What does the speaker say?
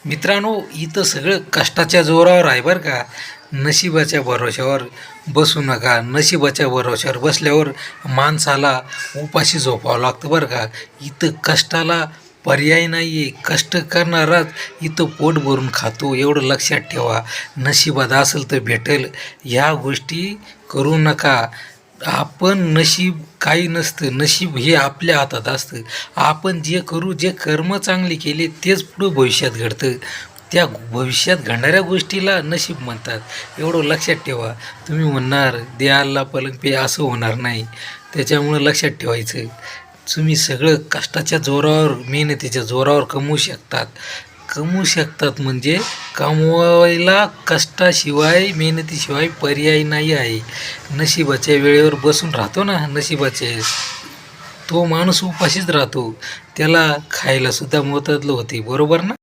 मित्रांनो, इथं सगळं कष्टाच्या जोरावर आहे बरं का. नशिबाच्या भरोश्यावर बसू नका. नशिबाच्या भरोश्यावर बसल्यावर माणसाला उपाशी झोपावं लागतं बरं का. इथं कष्टाला पर्याय नाही आहे. कष्ट करणाराच इथं पोट भरून खातो, एवढं लक्षात ठेवा. नशिबात असेल तर भेटेल, ह्या गोष्टी करू नका. आपण नशीब काही नसतं, नशीब हे आपल्या हातात असतं. आपण जे करू, जे कर्म चांगले केले तेच पुढं भविष्यात घडतं. त्या भविष्यात घडणाऱ्या गोष्टीला नशीब म्हणतात, एवढं लक्षात ठेवा. तुम्ही म्हणणार देहाला पलंग पे, असं होणार नाही. त्याच्यामुळं लक्षात ठेवायचं, तुम्ही सगळं कष्टाच्या जोरावर, मेहनतीच्या जोरावर कमवू शकतात म्हणजे कमवायला कष्टाशिवाय, मेहनतीशिवाय पर्याय नाही आहे. नशिबाच्या वेळेवर बसून राहतो ना, नशिबाचे तो माणूस उपाशीच राहतो, त्याला खायला सुद्धा मोतादलं होते, बरोबर ना.